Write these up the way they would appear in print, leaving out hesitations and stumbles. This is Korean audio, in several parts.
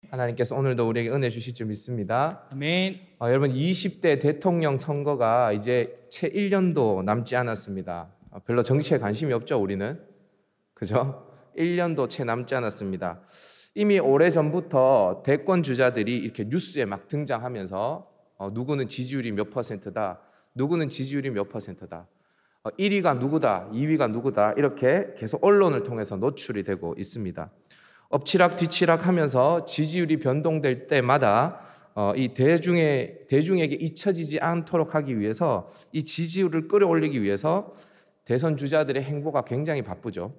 하나님께서 오늘도 우리에게 은혜 주실 줄 믿습니다. 아멘. 여러분 20대 대통령 선거가 이제 채 1년도 남지 않았습니다. 별로 정치에 관심이 없죠, 우리는. 그죠? 1년도 채 남지 않았습니다. 이미 오래전부터 대권 주자들이 이렇게 뉴스에 막 등장하면서 누구는 지지율이 몇 %다, 누구는 지지율이 몇 %다, 1위가 누구다, 2위가 누구다, 이렇게 계속 언론을 통해서 노출이 되고 있습니다. 엎치락 뒤치락 하면서 지지율이 변동될 때마다 이 대중에게 잊혀지지 않도록 하기 위해서, 이 지지율을 끌어올리기 위해서 대선 주자들의 행보가 굉장히 바쁘죠.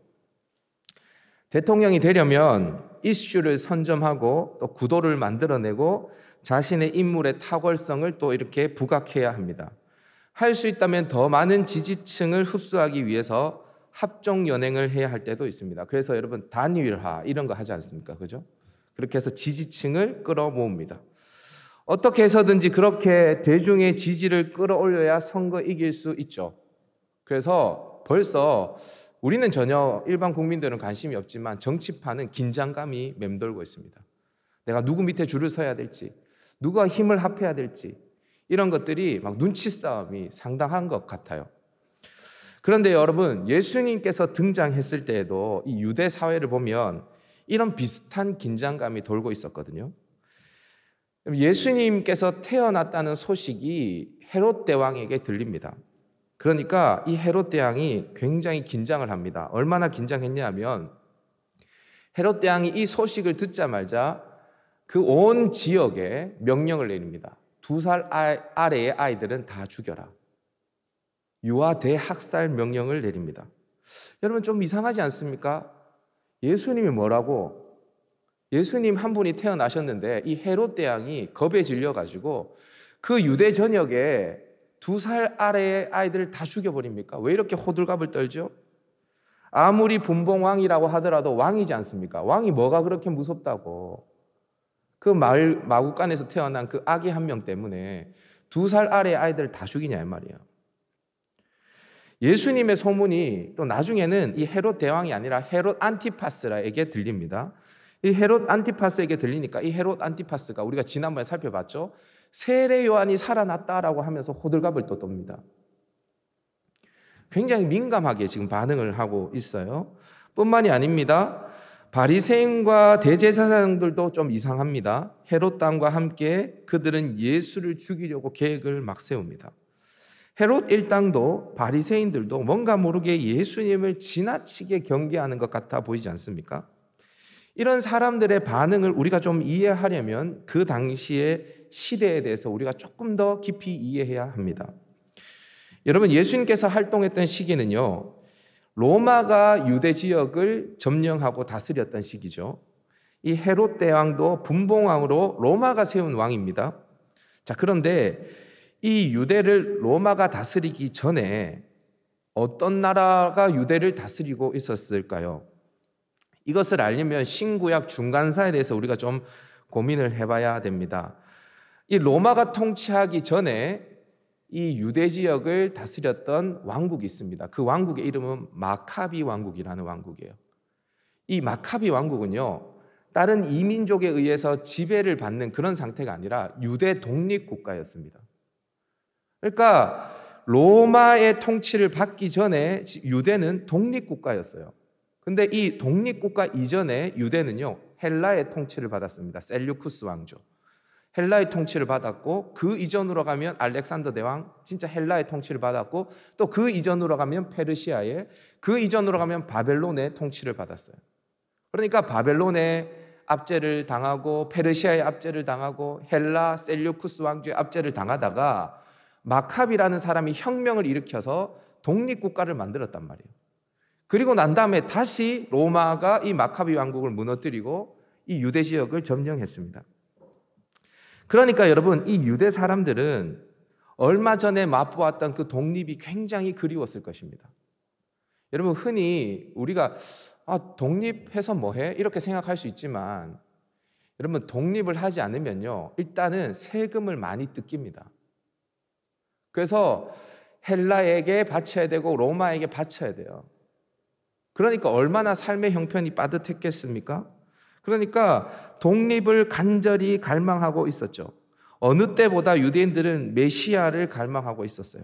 대통령이 되려면 이슈를 선점하고 또 구도를 만들어내고 자신의 인물의 탁월성을 또 이렇게 부각해야 합니다. 할 수 있다면 더 많은 지지층을 흡수하기 위해서 합종 연행을 해야 할 때도 있습니다. 그래서 여러분 단일화 이런 거 하지 않습니까? 그죠? 그렇게 해서 지지층을 끌어모읍니다. 어떻게 해서든지 그렇게 대중의 지지를 끌어올려야 선거 이길 수 있죠. 그래서 벌써 우리는 전혀, 일반 국민들은 관심이 없지만 정치판은 긴장감이 맴돌고 있습니다. 내가 누구 밑에 줄을 서야 될지, 누가 힘을 합해야 될지, 이런 것들이 막 눈치 싸움이 상당한 것 같아요. 그런데 여러분, 예수님께서 등장했을 때에도 이 유대 사회를 보면 이런 비슷한 긴장감이 돌고 있었거든요. 예수님께서 태어났다는 소식이 헤롯 대왕에게 들립니다. 그러니까 이 헤롯 대왕이 굉장히 긴장을 합니다. 얼마나 긴장했냐면 헤롯 대왕이 이 소식을 듣자마자 그 온 지역에 명령을 내립니다. 2살 아래의 아이들은 다 죽여라. 유아 대학살 명령을 내립니다. 여러분 좀 이상하지 않습니까? 예수님이 뭐라고? 예수님 한 분이 태어나셨는데 이 헤롯 대왕이 겁에 질려가지고 그 유대 전역에 2살 아래의 아이들을 다 죽여버립니까? 왜 이렇게 호들갑을 떨죠? 아무리 분봉왕이라고 하더라도 왕이지 않습니까? 왕이 뭐가 그렇게 무섭다고? 그 마구간에서 태어난 그 아기 한 명 때문에 2살 아래의 아이들을 다 죽이냐 이 말이에요. 예수님의 소문이 또 나중에는 이 헤롯 대왕이 아니라 헤롯 안티파스에게 들립니다. 이 헤롯 안티파스에게 들리니까 이 헤롯 안티파스가 우리가 지난번에 살펴봤죠. 세례 요한이 살아났다라고 하면서 호들갑을 또 떱니다. 굉장히 민감하게 지금 반응을 하고 있어요. 뿐만이 아닙니다. 바리새인과 대제사장들도 좀 이상합니다. 헤롯 당과 함께 그들은 예수를 죽이려고 계획을 막 세웁니다. 헤롯 일당도 바리새인들도 뭔가 모르게 예수님을 지나치게 경계하는 것 같아 보이지 않습니까? 이런 사람들의 반응을 우리가 좀 이해하려면 그 당시의 시대에 대해서 우리가 조금 더 깊이 이해해야 합니다. 여러분, 예수님께서 활동했던 시기는요, 로마가 유대 지역을 점령하고 다스렸던 시기죠. 이 헤롯 대왕도 분봉왕으로 로마가 세운 왕입니다. 자, 그런데 이 유대를 로마가 다스리기 전에 어떤 나라가 유대를 다스리고 있었을까요? 이것을 알려면 신구약 중간사에 대해서 우리가 좀 고민을 해봐야 됩니다. 이 로마가 통치하기 전에 이 유대 지역을 다스렸던 왕국이 있습니다. 그 왕국의 이름은 마카비 왕국이라는 왕국이에요. 이 마카비 왕국은요, 다른 이민족에 의해서 지배를 받는 그런 상태가 아니라 유대 독립국가였습니다. 그러니까 로마의 통치를 받기 전에 유대는 독립국가였어요. 근데 이 독립국가 이전에 유대는요, 헬라의 통치를 받았습니다. 셀류쿠스 왕조. 헬라의 통치를 받았고, 그 이전으로 가면 알렉산더 대왕, 진짜 헬라의 통치를 받았고, 또 그 이전으로 가면 페르시아의, 그 이전으로 가면 바벨론의 통치를 받았어요. 그러니까 바벨론의 압제를 당하고 페르시아의 압제를 당하고 헬라 셀류쿠스 왕조의 압제를 당하다가 마카비라는 사람이 혁명을 일으켜서 독립국가를 만들었단 말이에요. 그리고 난 다음에 다시 로마가 이 마카비 왕국을 무너뜨리고 이 유대 지역을 점령했습니다. 그러니까 여러분, 이 유대 사람들은 얼마 전에 맛보았던 그 독립이 굉장히 그리웠을 것입니다. 여러분, 흔히 우리가 독립해서 뭐해? 이렇게 생각할 수 있지만 여러분, 독립을 하지 않으면요, 일단은 세금을 많이 뜯깁니다. 그래서 헬라에게 바쳐야 되고 로마에게 바쳐야 돼요. 그러니까 얼마나 삶의 형편이 빠듯했겠습니까? 그러니까 독립을 간절히 갈망하고 있었죠. 어느 때보다 유대인들은 메시아를 갈망하고 있었어요.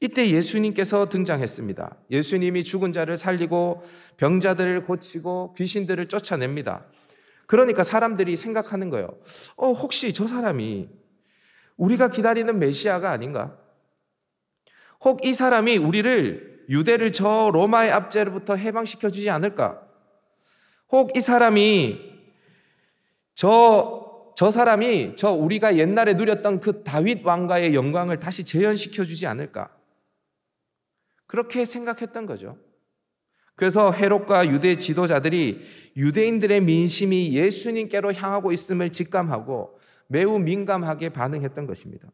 이때 예수님께서 등장했습니다. 예수님이 죽은 자를 살리고 병자들을 고치고 귀신들을 쫓아냅니다. 그러니까 사람들이 생각하는 거예요. 혹시 저 사람이 우리가 기다리는 메시아가 아닌가? 혹 이 사람이 우리를 유대를 저 로마의 압제로부터 해방시켜 주지 않을까? 혹 이 사람이 저 사람이 우리가 옛날에 누렸던 그 다윗 왕가의 영광을 다시 재현시켜 주지 않을까? 그렇게 생각했던 거죠. 그래서 헤롯과 유대 지도자들이 유대인들의 민심이 예수님께로 향하고 있음을 직감하고 매우 민감하게 반응했던 것입니다.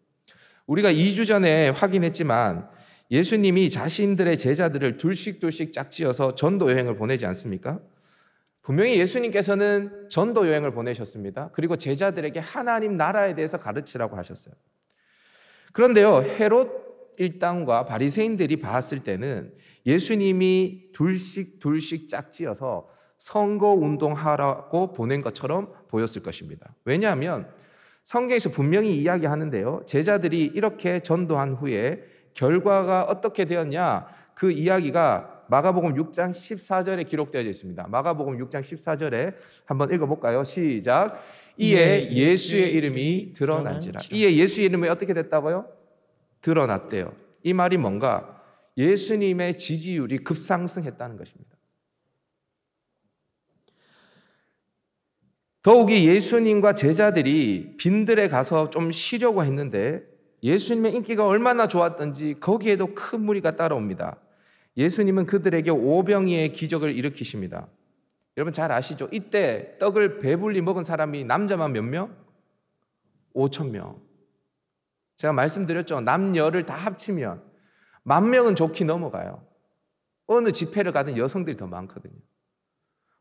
우리가 2주 전에 확인했지만 예수님이 자신들의 제자들을 둘씩 짝지어서 전도 여행을 보내지 않습니까? 분명히 예수님께서는 전도 여행을 보내셨습니다. 그리고 제자들에게 하나님 나라에 대해서 가르치라고 하셨어요. 그런데요, 헤롯 일당과 바리새인들이 봤을 때는 예수님이 둘씩 짝지어서 선거 운동하라고 보낸 것처럼 보였을 것입니다. 왜냐하면 성경에서 분명히 이야기하는데요, 제자들이 이렇게 전도한 후에 결과가 어떻게 되었냐, 그 이야기가 마가복음 6장 14절에 기록되어 있습니다. 마가복음 6장 14절에 한번 읽어볼까요? 시작. 이에 예수의 이름이 드러난지라. 이에 예수의 이름이 어떻게 됐다고요? 드러났대요. 이 말이 뭔가? 예수님의 지지율이 급상승했다는 것입니다. 더욱이 예수님과 제자들이 빈들에 가서 좀 쉬려고 했는데 예수님의 인기가 얼마나 좋았던지 거기에도 큰 무리가 따라옵니다. 예수님은 그들에게 오병이의 기적을 일으키십니다. 여러분 잘 아시죠? 이때 떡을 배불리 먹은 사람이 남자만 몇 명? 5,000명. 제가 말씀드렸죠. 남녀를 다 합치면 10,000명은 좋게 넘어가요. 어느 집회를 가든 여성들이 더 많거든요.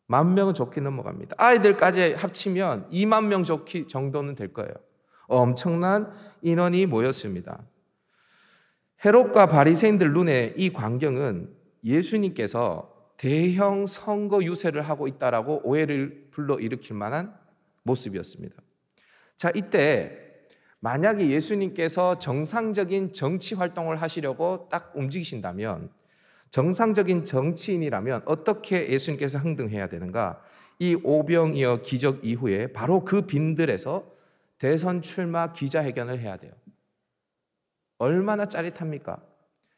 10,000명은 좋게 넘어갑니다. 아이들까지 합치면 20,000명 좋게 정도는 될 거예요. 엄청난 인원이 모였습니다. 헤롯과 바리새인들 눈에 이 광경은 예수님께서 대형 선거 유세를 하고 있다라고 오해를 불러일으킬 만한 모습이었습니다. 자, 이때 만약에 예수님께서 정상적인 정치 활동을 하시려고 딱 움직이신다면, 정상적인 정치인이라면 어떻게 예수님께서 행동해야 되는가? 이 오병이어 기적 이후에 바로 그 빈들에서 대선 출마 기자회견을 해야 돼요. 얼마나 짜릿합니까?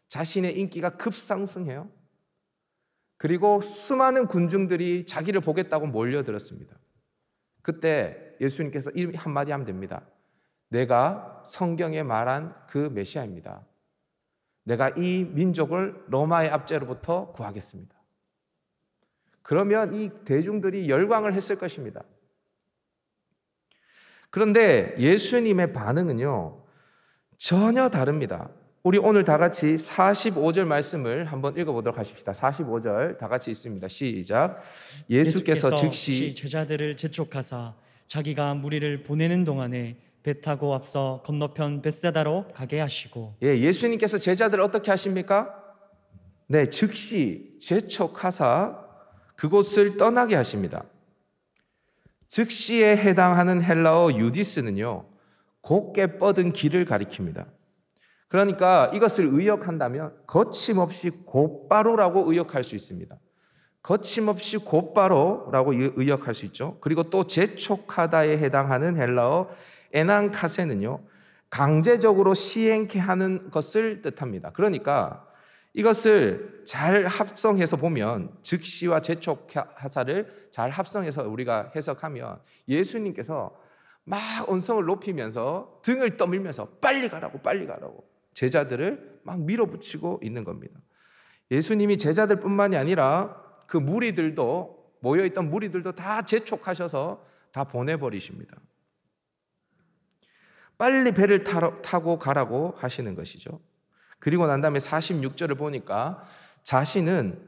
자신의 인기가 급상승해요. 그리고 수많은 군중들이 자기를 보겠다고 몰려들었습니다. 그때 예수님께서 이 한마디 하면 됩니다. 내가 성경에 말한 그 메시아입니다. 내가 이 민족을 로마의 압제로부터 구하겠습니다. 그러면 이 대중들이 열광을 했을 것입니다. 그런데 예수님의 반응은요, 전혀 다릅니다. 우리 오늘 다 같이 45절 말씀을 한번 읽어보도록 하십시다. 45절 다 같이 있습니다. 시작. 예수께서 즉시 제자들을 재촉하사 자기가 무리를 보내는 동안에 배 타고 앞서 건너편 벳세다로 가게 하시고. 예수님께서 제자들을 어떻게 하십니까? 네, 즉시 재촉하사 그곳을 떠나게 하십니다. 즉시에 해당하는 헬라어 유디스는요, 곧게 뻗은 길을 가리킵니다. 그러니까 이것을 의역한다면 거침없이 곧바로라고 의역할 수 있습니다. 거침없이 곧바로라고 의역할 수 있죠. 그리고 또 재촉하다에 해당하는 헬라어 에난카세는요, 강제적으로 시행케 하는 것을 뜻합니다. 그러니까 이것을 잘 합성해서 보면, 즉시와 재촉하사를 잘 합성해서 우리가 해석하면 예수님께서 막 언성을 높이면서 등을 떠밀면서 빨리 가라고 제자들을 막 밀어붙이고 있는 겁니다. 예수님이 제자들뿐만이 아니라 그 무리들도, 모여있던 무리들도 다 재촉하셔서 다 보내버리십니다. 빨리 배를 타고 가라고 하시는 것이죠. 그리고 난 다음에 46절을 보니까 자신은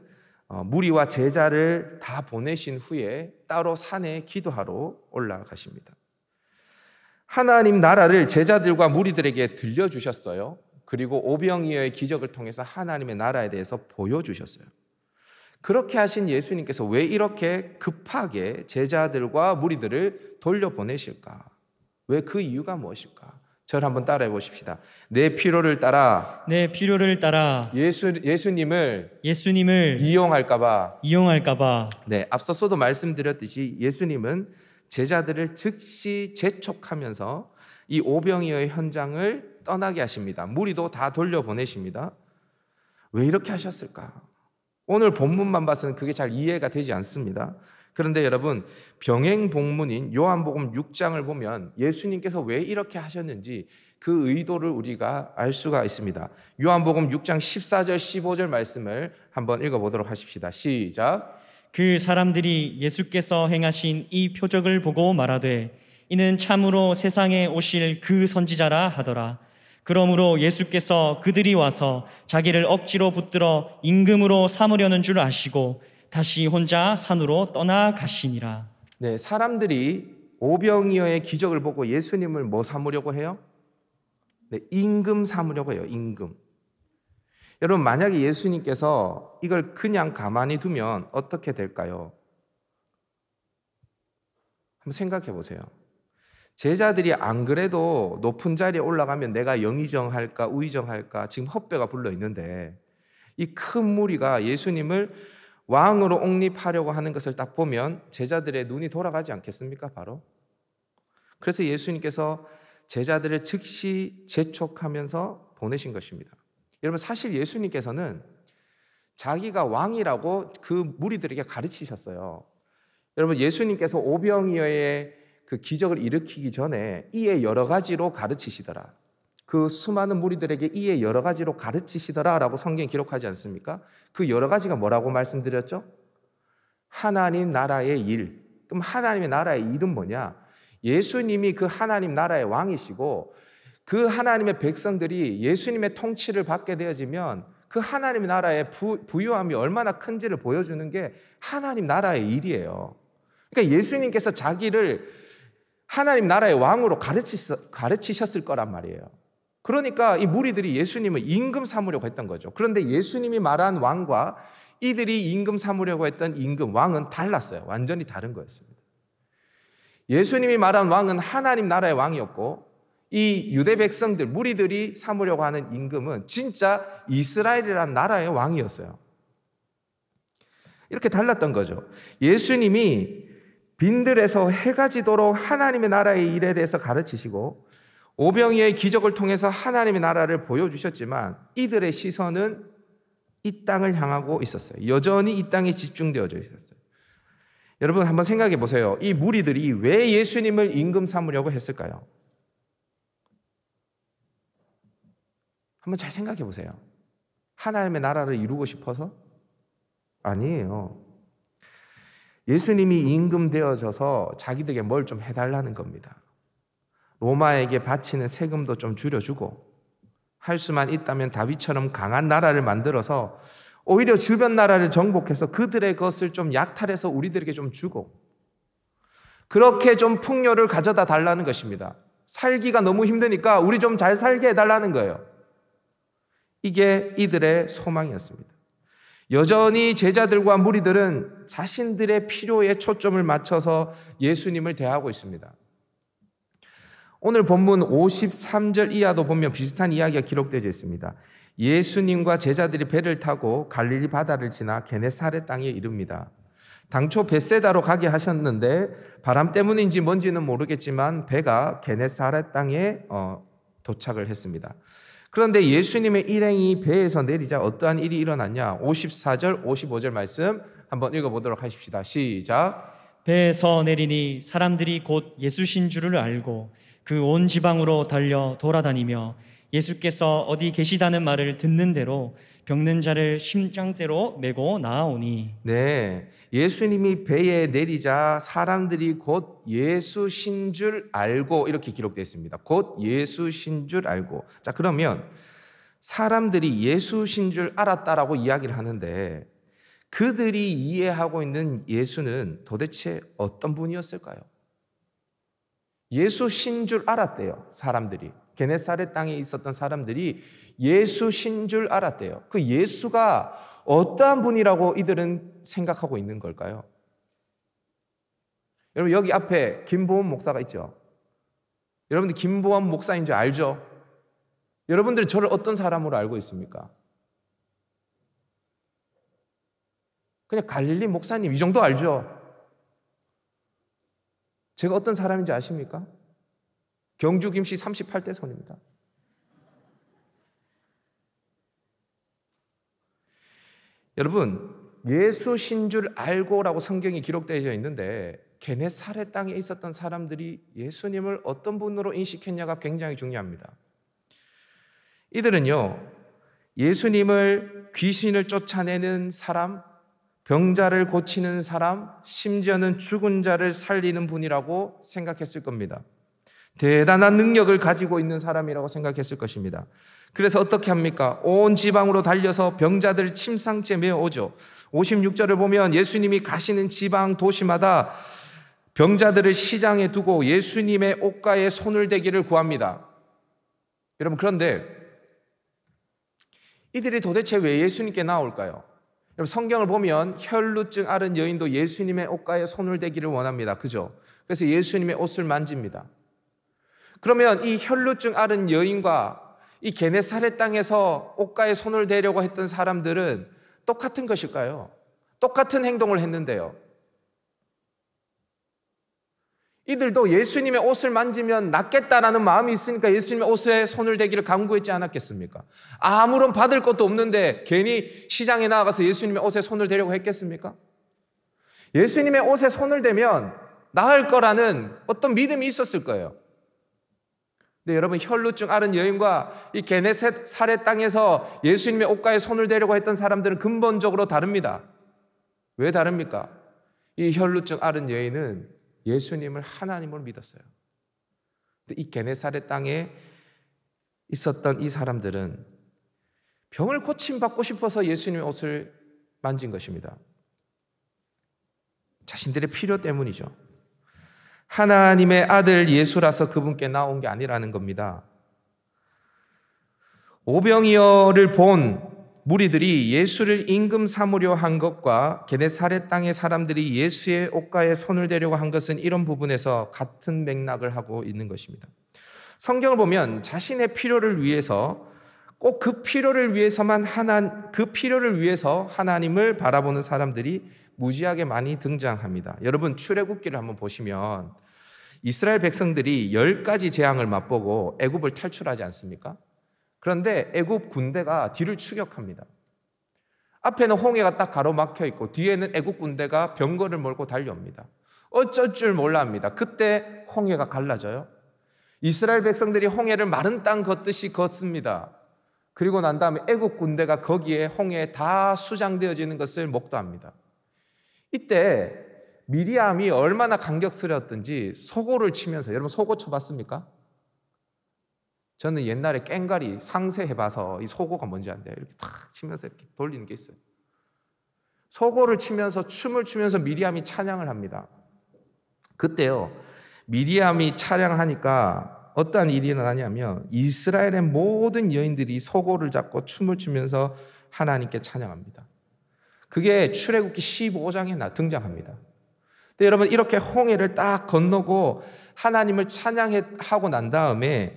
무리와 제자를 다 보내신 후에 따로 산에 기도하러 올라가십니다. 하나님 나라를 제자들과 무리들에게 들려주셨어요. 그리고 오병이어의 기적을 통해서 하나님의 나라에 대해서 보여주셨어요. 그렇게 하신 예수님께서 왜 이렇게 급하게 제자들과 무리들을 돌려보내실까? 왜 그 이유가 무엇일까? 저를 한번 따라해 보십시다. 내 필요를 따라 내 필요를 따라 예수님을 예수님을 이용할까 봐. 네, 앞서서도 말씀드렸듯이 예수님은 제자들을 즉시 재촉하면서 이 오병이어의 현장을 떠나게 하십니다. 무리도 다 돌려보내십니다. 왜 이렇게 하셨을까? 오늘 본문만 봐서는 그게 잘 이해가 되지 않습니다. 그런데 여러분, 병행 본문인 요한복음 6장을 보면 예수님께서 왜 이렇게 하셨는지 그 의도를 우리가 알 수가 있습니다. 요한복음 6장 14절 15절 말씀을 한번 읽어보도록 하십시다. 시작. 그 사람들이 예수께서 행하신 이 표적을 보고 말하되 이는 참으로 세상에 오실 그 선지자라 하더라. 그러므로 예수께서 그들이 와서 자기를 억지로 붙들어 임금으로 삼으려는 줄 아시고 다시 혼자 산으로 떠나가시니라. 네, 사람들이 오병이어의 기적을 보고 예수님을 뭐 삼으려고 해요? 네, 임금 삼으려고 해요. 임금. 여러분, 만약에 예수님께서 이걸 그냥 가만히 두면 어떻게 될까요? 한번 생각해 보세요. 제자들이 안 그래도 높은 자리에 올라가면 내가 영의정할까 우의정할까 지금 헛배가 불러 있는데 이 큰 무리가 예수님을 왕으로 옹립하려고 하는 것을 딱 보면 제자들의 눈이 돌아가지 않겠습니까? 바로. 그래서 예수님께서 제자들을 즉시 재촉하면서 보내신 것입니다. 여러분, 사실 예수님께서는 자기가 왕이라고 그 무리들에게 가르치셨어요. 여러분, 예수님께서 오병이어의 그 기적을 일으키기 전에 이에 여러 가지로 가르치시더라. 그 수많은 무리들에게 이에 여러 가지로 가르치시더라라고 성경에 기록하지 않습니까? 그 여러 가지가 뭐라고 말씀드렸죠? 하나님 나라의 일. 그럼 하나님의 나라의 일은 뭐냐? 예수님이 그 하나님 나라의 왕이시고 그 하나님의 백성들이 예수님의 통치를 받게 되어지면 그 하나님 나라의 부유함이 얼마나 큰지를 보여주는 게 하나님 나라의 일이에요. 그러니까 예수님께서 자기를 하나님 나라의 왕으로 가르치셨을 거란 말이에요. 그러니까 이 무리들이 예수님을 임금 삼으려고 했던 거죠. 그런데 예수님이 말한 왕과 이들이 임금 삼으려고 했던 임금, 왕은 달랐어요. 완전히 다른 거였습니다. 예수님이 말한 왕은 하나님 나라의 왕이었고 이 유대 백성들, 무리들이 삼으려고 하는 임금은 진짜 이스라엘이라는 나라의 왕이었어요. 이렇게 달랐던 거죠. 예수님이 빈들에서 해가 지도록 하나님의 나라의 일에 대해서 가르치시고 오병이어의 기적을 통해서 하나님의 나라를 보여주셨지만 이들의 시선은 이 땅을 향하고 있었어요. 여전히 이 땅에 집중되어져 있었어요. 여러분, 한번 생각해 보세요. 이 무리들이 왜 예수님을 임금 삼으려고 했을까요? 한번 잘 생각해 보세요. 하나님의 나라를 이루고 싶어서? 아니에요. 예수님이 임금 되어져서 자기들에게 뭘 좀 해달라는 겁니다. 로마에게 바치는 세금도 좀 줄여주고 할 수만 있다면 다윗처럼 강한 나라를 만들어서 오히려 주변 나라를 정복해서 그들의 것을 좀 약탈해서 우리들에게 좀 주고 그렇게 좀 풍요를 가져다 달라는 것입니다. 살기가 너무 힘드니까 우리 좀 잘 살게 해달라는 거예요. 이게 이들의 소망이었습니다. 여전히 제자들과 무리들은 자신들의 필요에 초점을 맞춰서 예수님을 대하고 있습니다. 오늘 본문 53절 이하도 보면 비슷한 이야기가 기록되어 있습니다. 예수님과 제자들이 배를 타고 갈릴리 바다를 지나 게네사렛 땅에 이릅니다. 당초 벳세다로 가게 하셨는데 바람 때문인지 뭔지는 모르겠지만 배가 게네사렛 땅에 도착을 했습니다. 그런데 예수님의 일행이 배에서 내리자 어떠한 일이 일어났냐? 54절, 55절 말씀 한번 읽어보도록 하십시다. 시작. 배에서 내리니 사람들이 곧 예수신 줄을 알고 그 온 지방으로 달려 돌아다니며 예수께서 어디 계시다는 말을 듣는 대로 병든 자를 심장제로 메고 나아오니. 네, 예수님이 배에 내리자 사람들이 곧 예수신 줄 알고 이렇게 기록되어 있습니다. 곧 예수신 줄 알고. 자, 그러면 사람들이 예수신 줄 알았다라고 이야기를 하는데 그들이 이해하고 있는 예수는 도대체 어떤 분이었을까요? 예수신 줄 알았대요, 사람들이. 게네사렛 땅에 있었던 사람들이 예수신 줄 알았대요. 그 예수가 어떠한 분이라고 이들은 생각하고 있는 걸까요? 여러분, 여기 앞에 김보원 목사가 있죠. 여러분들 김보원 목사인 줄 알죠? 여러분들은 저를 어떤 사람으로 알고 있습니까? 그냥 갈릴리 목사님 이 정도 알죠? 제가 어떤 사람인지 아십니까? 경주 김씨 38대 손입니다. 여러분, 예수신 줄 알고라고 성경이 기록되어 있는데 게네사렛 땅에 있었던 사람들이 예수님을 어떤 분으로 인식했냐가 굉장히 중요합니다. 이들은요, 예수님을 귀신을 쫓아내는 사람, 병자를 고치는 사람, 심지어는 죽은 자를 살리는 분이라고 생각했을 겁니다. 대단한 능력을 가지고 있는 사람이라고 생각했을 것입니다. 그래서 어떻게 합니까? 온 지방으로 달려서 병자들을 침상째 메어오죠. 56절을 보면 예수님이 가시는 지방 도시마다 병자들을 시장에 두고 예수님의 옷가에 손을 대기를 구합니다. 여러분, 그런데 이들이 도대체 왜 예수님께 나올까요? 여러분, 성경을 보면 혈루증 앓은 여인도 예수님의 옷가에 손을 대기를 원합니다. 그죠? 그래서 예수님의 옷을 만집니다. 그러면 이 혈루증 앓은 여인과 이 게네사렛 땅에서 옷가에 손을 대려고 했던 사람들은 똑같은 것일까요? 똑같은 행동을 했는데요. 이들도 예수님의 옷을 만지면 낫겠다라는 마음이 있으니까 예수님의 옷에 손을 대기를 강구했지 않았겠습니까? 아무런 받을 것도 없는데 괜히 시장에 나가서 예수님의 옷에 손을 대려고 했겠습니까? 예수님의 옷에 손을 대면 나을 거라는 어떤 믿음이 있었을 거예요. 근데 여러분, 혈루증 앓은 여인과 이 게네사렛 땅에서 예수님의 옷가에 손을 대려고 했던 사람들은 근본적으로 다릅니다. 왜 다릅니까? 이 혈루증 앓은 여인은 예수님을 하나님으로 믿었어요. 근데 이 게네사렛 땅에 있었던 이 사람들은 병을 고침받고 싶어서 예수님의 옷을 만진 것입니다. 자신들의 필요 때문이죠. 하나님의 아들 예수라서 그분께 나온 게 아니라는 겁니다. 오병이어를 본 무리들이 예수를 임금 삼으려 한 것과 게네사렛 땅의 사람들이 예수의 옷가에 손을 대려고 한 것은 이런 부분에서 같은 맥락을 하고 있는 것입니다. 성경을 보면 자신의 필요를 위해서 꼭 그 필요를 위해서 하나님을 바라보는 사람들이 무지하게 많이 등장합니다. 여러분, 출애굽기를 한번 보시면 이스라엘 백성들이 10가지 재앙을 맛보고 애굽을 탈출하지 않습니까? 그런데 애굽 군대가 뒤를 추격합니다. 앞에는 홍해가 딱 가로막혀 있고 뒤에는 애굽 군대가 병거를 몰고 달려옵니다. 어쩔 줄 몰라 합니다. 그때 홍해가 갈라져요. 이스라엘 백성들이 홍해를 마른 땅 걷듯이 걷습니다. 그리고 난 다음에 애굽 군대가 거기에 홍해에 다 수장되어지는 것을 목도합니다. 이때 미리암이 얼마나 감격스러웠던지 소고를 치면서, 여러분 소고 쳐봤습니까? 저는 옛날에 깽가리 상세해봐서 이 소고가 뭔지 안돼요. 이렇게 탁 치면서 이렇게 돌리는 게 있어요. 소고를 치면서 춤을 추면서 미리암이 찬양을 합니다. 그때요, 미리암이 찬양하니까 어떠한 일이 일어나냐면 이스라엘의 모든 여인들이 소고를 잡고 춤을 추면서 하나님께 찬양합니다. 그게 출애굽기 15장에 등장합니다. 근데 여러분, 이렇게 홍해를 딱 건너고 하나님을 찬양하고 난 다음에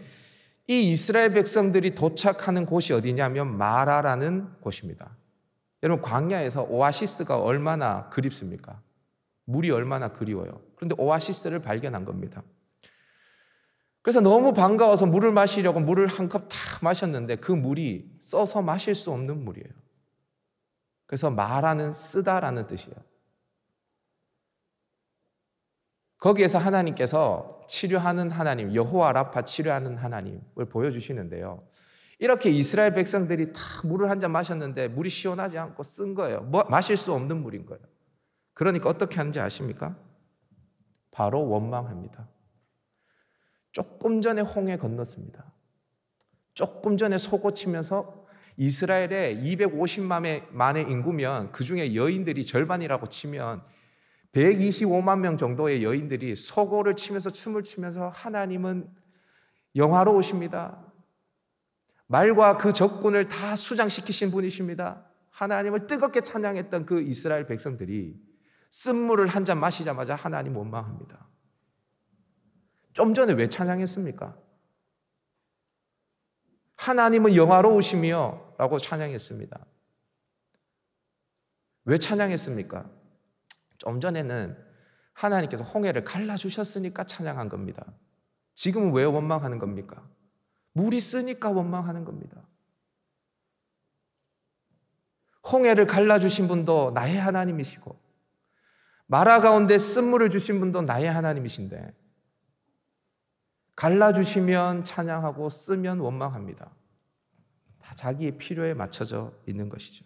이 이스라엘 백성들이 도착하는 곳이 어디냐면 마라라는 곳입니다. 여러분, 광야에서 오아시스가 얼마나 그립습니까? 물이 얼마나 그리워요. 그런데 오아시스를 발견한 겁니다. 그래서 너무 반가워서 물을 마시려고 물을 한 컵 다 마셨는데 그 물이 써서 마실 수 없는 물이에요. 그래서 마라는 쓰다라는 뜻이에요. 거기에서 하나님께서 치료하는 하나님, 여호와 라파 치료하는 하나님을 보여주시는데요. 이렇게 이스라엘 백성들이 다 물을 한 잔 마셨는데 물이 시원하지 않고 쓴 거예요. 마실 수 없는 물인 거예요. 그러니까 어떻게 하는지 아십니까? 바로 원망합니다. 조금 전에 홍해 건넜습니다. 조금 전에 소고 치면서 이스라엘의 250만의 인구면 그 중에 여인들이 절반이라고 치면 125만 명 정도의 여인들이 소고를 치면서 춤을 추면서 하나님은 영화로우십니다. 말과 그 적군을 다 수장시키신 분이십니다. 하나님을 뜨겁게 찬양했던 그 이스라엘 백성들이 쓴물을 한 잔 마시자마자 하나님 원망합니다. 좀 전에 왜 찬양했습니까? 하나님은 영화로우시며 라고 찬양했습니다. 왜 찬양했습니까? 좀 전에는 하나님께서 홍해를 갈라주셨으니까 찬양한 겁니다. 지금은 왜 원망하는 겁니까? 물이 쓰니까 원망하는 겁니다. 홍해를 갈라주신 분도 나의 하나님이시고 마라 가운데 쓴물을 주신 분도 나의 하나님이신데 갈라주시면 찬양하고 쓰면 원망합니다. 다 자기의 필요에 맞춰져 있는 것이죠.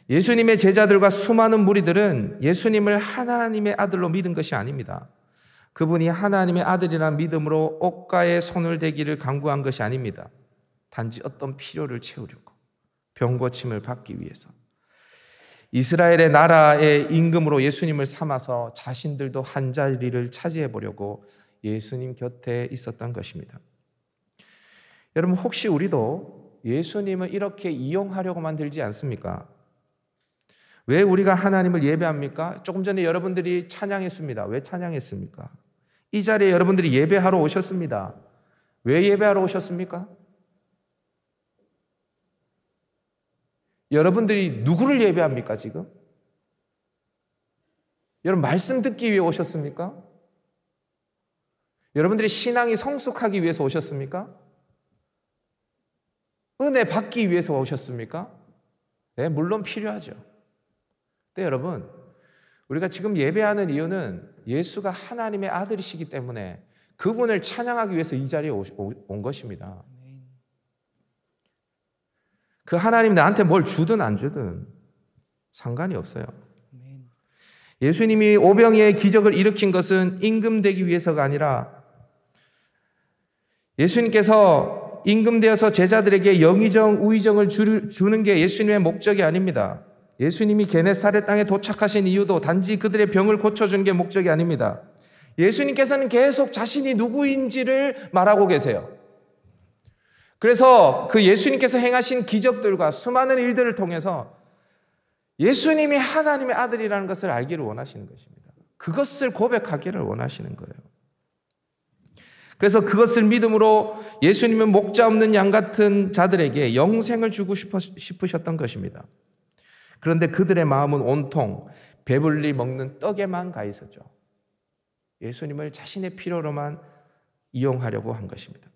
예수님의 제자들과 수많은 무리들은 예수님을 하나님의 아들로 믿은 것이 아닙니다. 그분이 하나님의 아들이라는 믿음으로 옷가에 손을 대기를 간구한 것이 아닙니다. 단지 어떤 필요를 채우려고, 병고침을 받기 위해서. 이스라엘의 나라의 임금으로 예수님을 삼아서 자신들도 한 자리를 차지해 보려고 예수님 곁에 있었던 것입니다. 여러분, 혹시 우리도 예수님을 이렇게 이용하려고 만들지 않습니까? 왜 우리가 하나님을 예배합니까? 조금 전에 여러분들이 찬양했습니다. 왜 찬양했습니까? 이 자리에 여러분들이 예배하러 오셨습니다. 왜 예배하러 오셨습니까? 여러분들이 누구를 예배합니까, 지금? 여러분, 말씀 듣기 위해 오셨습니까? 여러분들이 신앙이 성숙하기 위해서 오셨습니까? 은혜 받기 위해서 오셨습니까? 네, 물론 필요하죠. 근데 여러분, 우리가 지금 예배하는 이유는 예수가 하나님의 아들이시기 때문에 그분을 찬양하기 위해서 이 자리에 온 것입니다. 그 하나님 나한테 뭘 주든 안 주든 상관이 없어요. 예수님이 오병이의 기적을 일으킨 것은 임금되기 위해서가 아니라 예수님께서 임금되어서 제자들에게 영의정, 우의정을 주는 게 예수님의 목적이 아닙니다. 예수님이 게네사렛 땅에 도착하신 이유도 단지 그들의 병을 고쳐주는 게 목적이 아닙니다. 예수님께서는 계속 자신이 누구인지를 말하고 계세요. 그래서 그 예수님께서 행하신 기적들과 수많은 일들을 통해서 예수님이 하나님의 아들이라는 것을 알기를 원하시는 것입니다. 그것을 고백하기를 원하시는 거예요. 그래서 그것을 믿음으로 예수님은 목자 없는 양 같은 자들에게 영생을 주고 싶으셨던 것입니다. 그런데 그들의 마음은 온통 배불리 먹는 떡에만 가 있었죠. 예수님을 자신의 필요로만 이용하려고 한 것입니다.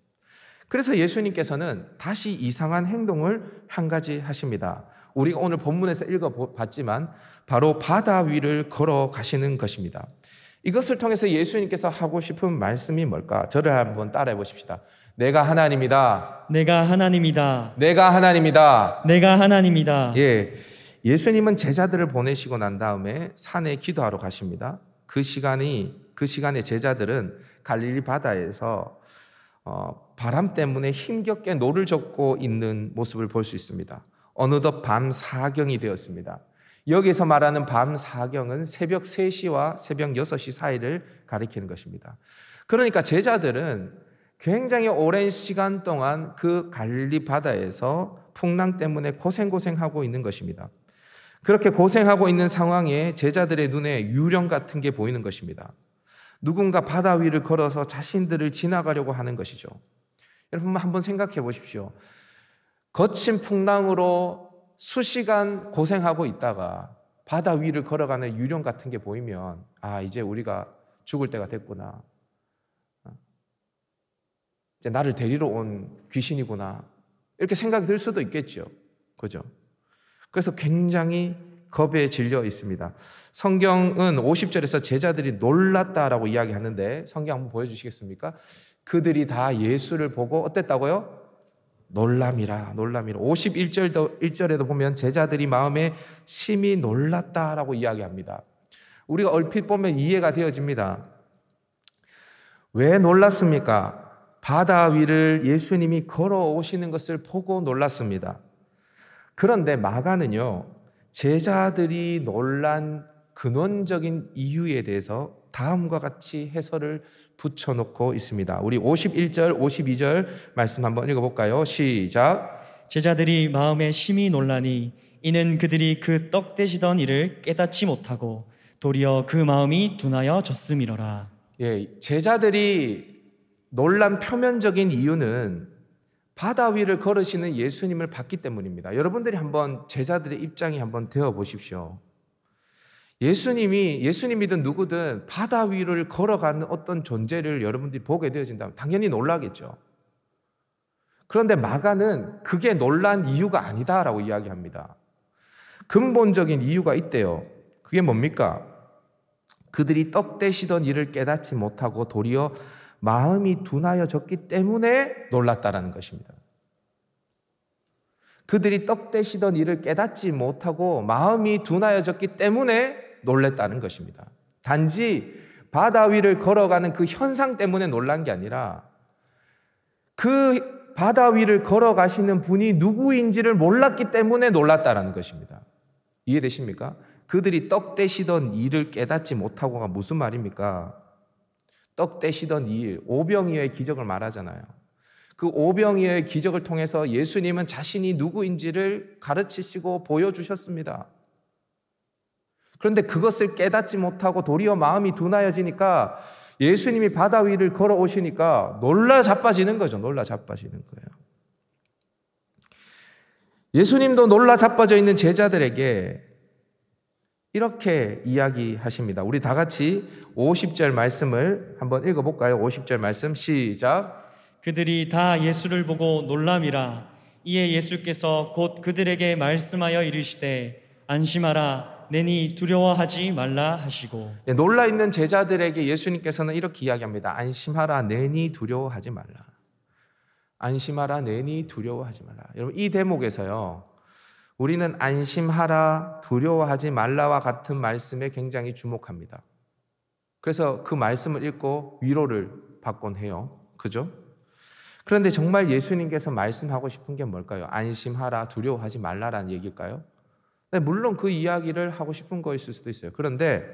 그래서 예수님께서는 다시 이상한 행동을 한 가지 하십니다. 우리가 오늘 본문에서 읽어봤지만 바로 바다 위를 걸어가시는 것입니다. 이것을 통해서 예수님께서 하고 싶은 말씀이 뭘까? 저를 한번 따라해 보십시다. 내가 하나님이다. 내가 하나님이다. 내가 하나님이다. 내가 하나님이다. 예, 예수님은 제자들을 보내시고 난 다음에 산에 기도하러 가십니다. 그 시간에 제자들은 갈릴리 바다에서 바람 때문에 힘겹게 노를 젓고 있는 모습을 볼 수 있습니다. 어느덧 밤 사경이 되었습니다. 여기서 말하는 밤 사경은 새벽 3시와 새벽 6시 사이를 가리키는 것입니다. 그러니까 제자들은 굉장히 오랜 시간 동안 그 갈릴리 바다에서 풍랑 때문에 고생하고 있는 것입니다. 그렇게 고생하고 있는 상황에 제자들의 눈에 유령 같은 게 보이는 것입니다. 누군가 바다 위를 걸어서 자신들을 지나가려고 하는 것이죠. 여러분 한번 생각해 보십시오. 거친 풍랑으로 수시간 고생하고 있다가 바다 위를 걸어가는 유령 같은 게 보이면 이제 우리가 죽을 때가 됐구나. 이제 나를 데리러 온 귀신이구나. 이렇게 생각이 들 수도 있겠죠. 그죠? 그래서 굉장히 겁에 질려 있습니다. 성경은 50절에서 제자들이 놀랐다라고 이야기하는데 성경 한번 보여주시겠습니까? 그들이 다 예수를 보고 어땠다고요? 놀람이라. 51절에도 보면 제자들이 마음에 심히 놀랐다라고 이야기합니다. 우리가 얼핏 보면 이해가 되어집니다. 왜 놀랐습니까? 바다 위를 예수님이 걸어오시는 것을 보고 놀랐습니다. 그런데 마가는요, 제자들이 놀란 근원적인 이유에 대해서 다음과 같이 해설을 붙여놓고 있습니다. 우리 51절, 52절 말씀 한번 읽어볼까요? 시작. 제자들이 마음에 심히 놀라니 이는 그들이 그 떡 떼시던 일을 깨닫지 못하고 도리어 그 마음이 둔하여 졌음이로라. 예, 제자들이 놀란 표면적인 이유는 바다 위를 걸으시는 예수님을 봤기 때문입니다. 여러분들이 한번 제자들의 입장에 한번 되어 보십시오. 예수님이든 누구든 바다 위를 걸어가는 어떤 존재를 여러분들이 보게 되어진다면 당연히 놀라겠죠. 그런데 마가는 그게 놀란 이유가 아니다라고 이야기합니다. 근본적인 이유가 있대요. 그게 뭡니까? 그들이 떡 떼시던 일을 깨닫지 못하고 도리어 마음이 둔하여졌기 때문에 놀랐다라는 것입니다. 그들이 떡 떼시던 일을 깨닫지 못하고 마음이 둔하여졌기 때문에 놀랐다는 것입니다. 단지 바다 위를 걸어가는 그 현상 때문에 놀란 게 아니라 그 바다 위를 걸어가시는 분이 누구인지를 몰랐기 때문에 놀랐다는 것입니다. 이해되십니까? 그들이 떡 떼시던 일을 깨닫지 못하고가 무슨 말입니까? 떡 떼시던 일, 오병이어의 기적을 말하잖아요. 그 오병이어의 기적을 통해서 예수님은 자신이 누구인지를 가르치시고 보여주셨습니다. 그런데 그것을 깨닫지 못하고 도리어 마음이 둔하여지니까 예수님이 바다 위를 걸어오시니까 놀라 자빠지는 거죠. 놀라 자빠지는 거예요. 예수님도 놀라 자빠져 있는 제자들에게 이렇게 이야기하십니다. 우리 다 같이 50절 말씀을 한번 읽어볼까요? 50절 말씀 시작. 그들이 다 예수를 보고 놀람이라. 이에 예수께서 곧 그들에게 말씀하여 이르시되 안심하라 내니 두려워하지 말라 하시고. 놀라 있는 제자들에게 예수님께서는 이렇게 이야기합니다. 안심하라 내니 두려워하지 말라. 안심하라 내니 두려워하지 말라. 여러분 이 대목에서요. 우리는 안심하라 두려워하지 말라와 같은 말씀에 굉장히 주목합니다. 그래서 그 말씀을 읽고 위로를 받곤 해요. 그죠? 그런데 정말 예수님께서 말씀하고 싶은 게 뭘까요? 안심하라 두려워하지 말라라는 얘기일까요? 네, 물론 그 이야기를 하고 싶은 거였을 수도 있어요. 그런데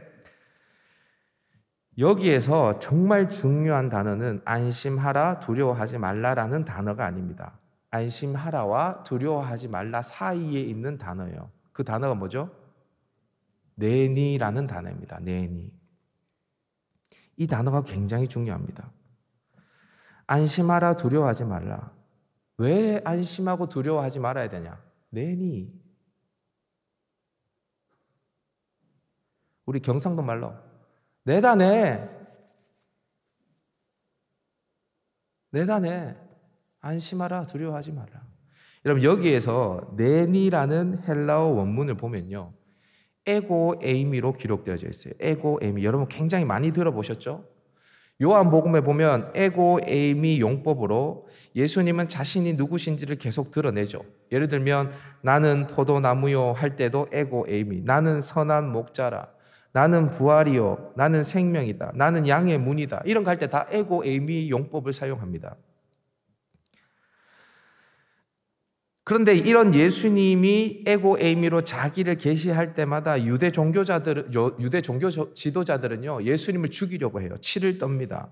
여기에서 정말 중요한 단어는 안심하라 두려워하지 말라라는 단어가 아닙니다. 안심하라와 두려워하지 말라 사이에 있는 단어예요. 그 단어가 뭐죠? 내니라는 단어입니다. 내니. 이 단어가 굉장히 중요합니다. 안심하라 두려워하지 말라. 왜 안심하고 두려워하지 말아야 되냐? 내니. 우리 경상도 말로 내다 내. 내다 내. 안심하라 두려워하지 말라. 여러분 여기에서 내니라는 헬라어 원문을 보면요. 에고 에이미로 기록되어져 있어요. 에고 에이미. 여러분 굉장히 많이 들어보셨죠? 요한복음에 보면 에고 에이미 용법으로 예수님은 자신이 누구신지를 계속 드러내죠. 예를 들면 나는 포도나무요 할 때도 에고 에이미. 나는 선한 목자라. 나는 부활이요. 나는 생명이다. 나는 양의 문이다. 이런 거 할 때 다 에고 에이미 용법을 사용합니다. 그런데 이런 예수님이 에고 에이미로 자기를 계시할 때마다 유대 종교 지도자들은요 예수님을 죽이려고 해요. 치를 떱니다.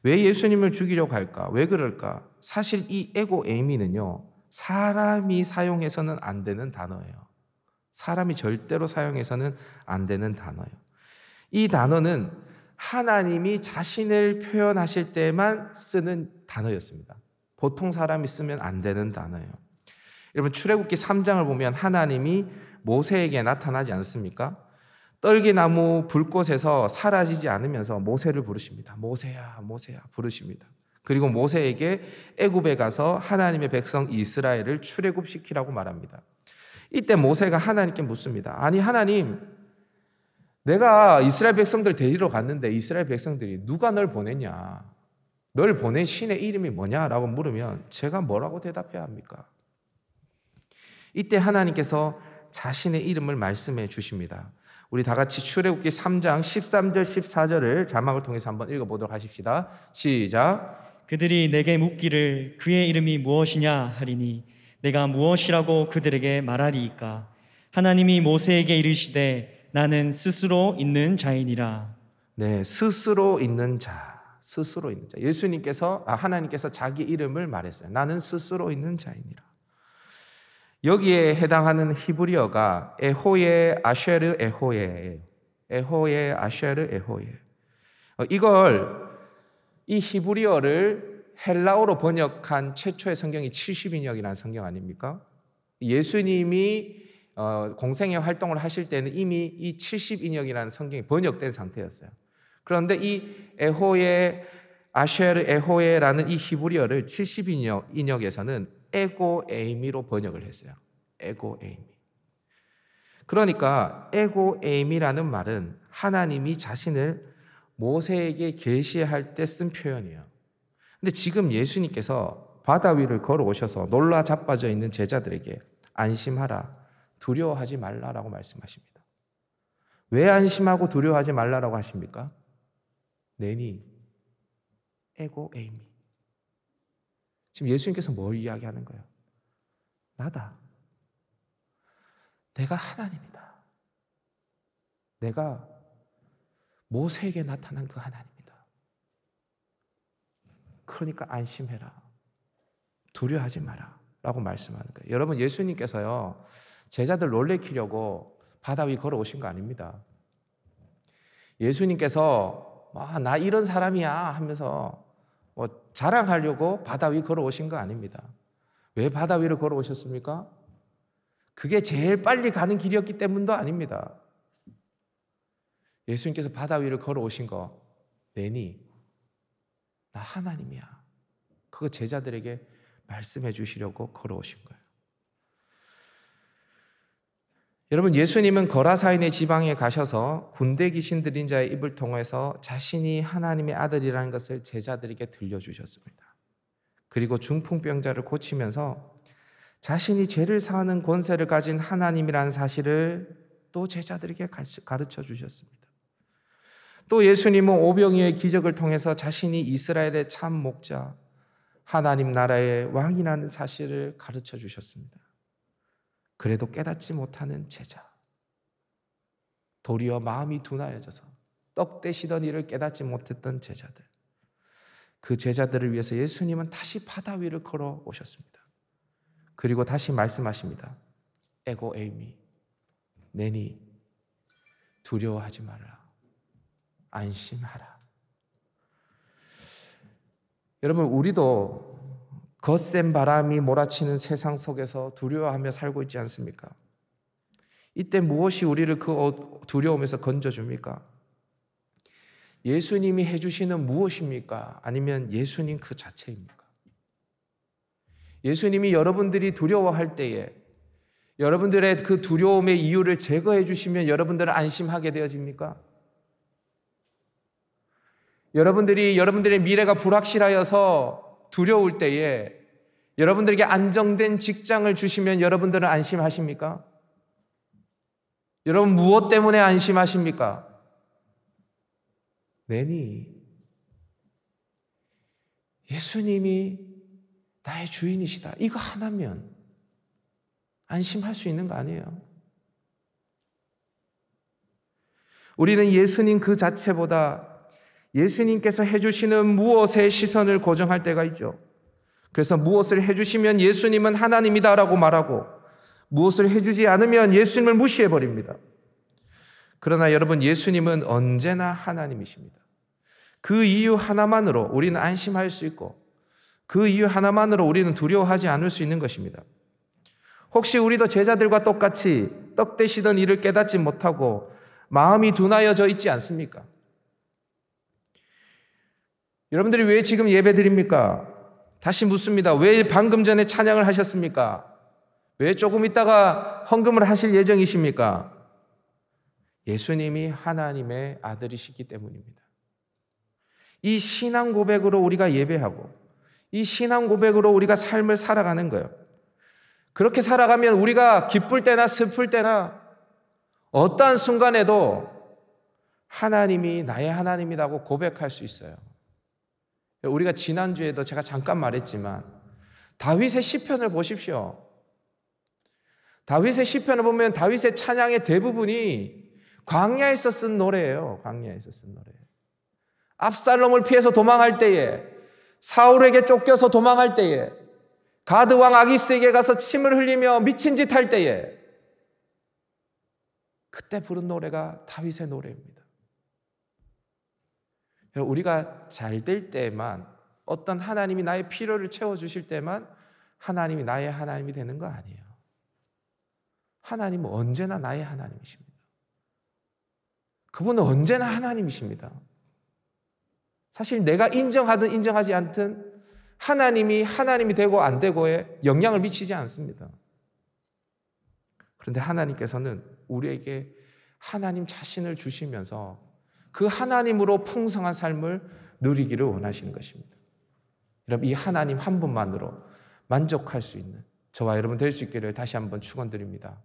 왜 예수님을 죽이려고 할까? 왜 그럴까? 사실 이 에고 에이미는요 사람이 사용해서는 안 되는 단어예요. 사람이 절대로 사용해서는 안 되는 단어예요. 이 단어는 하나님이 자신을 표현하실 때만 쓰는 단어였습니다. 보통 사람이 쓰면 안 되는 단어예요. 여러분 출애굽기 3장을 보면 하나님이 모세에게 나타나지 않습니까? 떨기나무 불꽃에서 사라지지 않으면서 모세를 부르십니다. 모세야 모세야 부르십니다. 그리고 모세에게 애굽에 가서 하나님의 백성 이스라엘을 출애굽시키라고 말합니다. 이때 모세가 하나님께 묻습니다. 아니 하나님, 내가 이스라엘 백성들 데리러 갔는데 이스라엘 백성들이 누가 널 보냈냐? 널 보낸 신의 이름이 뭐냐라고 물으면 제가 뭐라고 대답해야 합니까? 이때 하나님께서 자신의 이름을 말씀해 주십니다. 우리 다 같이 출애굽기 3장 13절 14절을 자막을 통해서 한번 읽어보도록 하십시다. 시작. 그들이 내게 묻기를 그의 이름이 무엇이냐 하리니 내가 무엇이라고 그들에게 말하리이까? 하나님이 모세에게 이르시되 나는 스스로 있는 자이니라. 네, 스스로 있는 자, 스스로 있는 자. 하나님께서 자기 이름을 말했어요. 나는 스스로 있는 자이니라. 여기에 해당하는 히브리어가 에호예 아쉐르 에호예예요. 에호예 아쉐르 에호예. 이 히브리어를 헬라어로 번역한 최초의 성경이 70인역이라는 성경 아닙니까? 예수님이 공생애 활동을 하실 때는 이미 이 70인역이라는 성경이 번역된 상태였어요. 그런데 이 에호예 아쉐르 에호예라는 이 히브리어를 70인역에서는 에고 에이미로 번역을 했어요. 에고 에이미. 그러니까 에고 에이미라는 말은 하나님이 자신을 모세에게 계시할 때 쓴 표현이에요. 근데 지금 예수님께서 바다 위를 걸어오셔서 놀라 자빠져 있는 제자들에게 안심하라, 두려워하지 말라라고 말씀하십니다. 왜 안심하고 두려워하지 말라라고 하십니까? 내니 에고 에이미. 지금 예수님께서 뭘 이야기하는 거예요? 나다. 내가 하나님이다. 내가 모세에게 나타난 그 하나님이다. 그러니까 안심해라. 두려워하지 마라. 라고 말씀하는 거예요. 여러분, 예수님께서요, 제자들 놀래키려고 바다 위 걸어오신 거 아닙니다. 예수님께서 나 이런 사람이야 하면서 자랑하려고 바다 위 걸어오신 거 아닙니다. 왜 바다 위를 걸어오셨습니까? 그게 제일 빨리 가는 길이었기 때문도 아닙니다. 예수님께서 바다 위를 걸어오신 거 내니 나 하나님이야. 그거 제자들에게 말씀해 주시려고 걸어오신 거예요. 여러분, 예수님은 거라사인의 지방에 가셔서 군대 귀신 들린 자의 입을 통해서 자신이 하나님의 아들이라는 것을 제자들에게 들려주셨습니다. 그리고 중풍병자를 고치면서 자신이 죄를 사하는 권세를 가진 하나님이라는 사실을 또 제자들에게 가르쳐 주셨습니다. 또 예수님은 오병이어의 기적을 통해서 자신이 이스라엘의 참 목자, 하나님 나라의 왕이라는 사실을 가르쳐 주셨습니다. 그래도 깨닫지 못하는 제자, 도리어 마음이 둔하여져서 떡 떼시던 일을 깨닫지 못했던 제자들, 그 제자들을 위해서 예수님은 다시 바다 위를 걸어 오셨습니다. 그리고 다시 말씀하십니다. 에고 에이미, 내니 두려워하지 말라. 안심하라. 여러분, 우리도 거센 바람이 몰아치는 세상 속에서 두려워하며 살고 있지 않습니까? 이때 무엇이 우리를 그 두려움에서 건져줍니까? 예수님이 해주시는 무엇입니까? 아니면 예수님 그 자체입니까? 예수님이 여러분들이 두려워할 때에 여러분들의 그 두려움의 이유를 제거해 주시면 여러분들은 안심하게 되어집니까? 여러분들의 미래가 불확실하여서 두려울 때에 여러분들에게 안정된 직장을 주시면 여러분들은 안심하십니까? 여러분, 무엇 때문에 안심하십니까? 내니 예수님이 나의 주인이시다. 이거 하나면 안심할 수 있는 거 아니에요? 우리는 예수님 그 자체보다 예수님께서 해주시는 무엇에 시선을 고정할 때가 있죠. 그래서 무엇을 해주시면 예수님은 하나님이다라고 말하고 무엇을 해주지 않으면 예수님을 무시해버립니다. 그러나 여러분, 예수님은 언제나 하나님이십니다. 그 이유 하나만으로 우리는 안심할 수 있고 그 이유 하나만으로 우리는 두려워하지 않을 수 있는 것입니다. 혹시 우리도 제자들과 똑같이 떡 떼시던 일을 깨닫지 못하고 마음이 둔하여져 있지 않습니까? 여러분들이 왜 지금 예배 드립니까? 다시 묻습니다. 왜 방금 전에 찬양을 하셨습니까? 왜 조금 있다가 헌금을 하실 예정이십니까? 예수님이 하나님의 아들이시기 때문입니다. 이 신앙 고백으로 우리가 예배하고 이 신앙 고백으로 우리가 삶을 살아가는 거예요. 그렇게 살아가면 우리가 기쁠 때나 슬플 때나 어떠한 순간에도 하나님이 나의 하나님이라고 고백할 수 있어요. 우리가 지난주에도 제가 잠깐 말했지만 다윗의 시편을 보십시오. 다윗의 시편을 보면 다윗의 찬양의 대부분이 광야에서 쓴 노래예요. 광야에서 쓴 노래. 압살롬을 피해서 도망할 때에, 사울에게 쫓겨서 도망할 때에, 가드 왕 아기스에게 가서 침을 흘리며 미친 짓 할 때에, 그때 부른 노래가 다윗의 노래입니다. 우리가 잘 될 때만, 어떤 하나님이 나의 필요를 채워주실 때만 하나님이 나의 하나님이 되는 거 아니에요. 하나님은 언제나 나의 하나님이십니다. 그분은 언제나 하나님이십니다. 사실 내가 인정하든 인정하지 않든 하나님이 하나님이 되고 안 되고에 영향을 미치지 않습니다. 그런데 하나님께서는 우리에게 하나님 자신을 주시면서 그 하나님으로 풍성한 삶을 누리기를 원하시는 것입니다. 여러분, 이 하나님 한 분만으로 만족할 수 있는 저와 여러분 될 수 있기를 다시 한번 축원드립니다.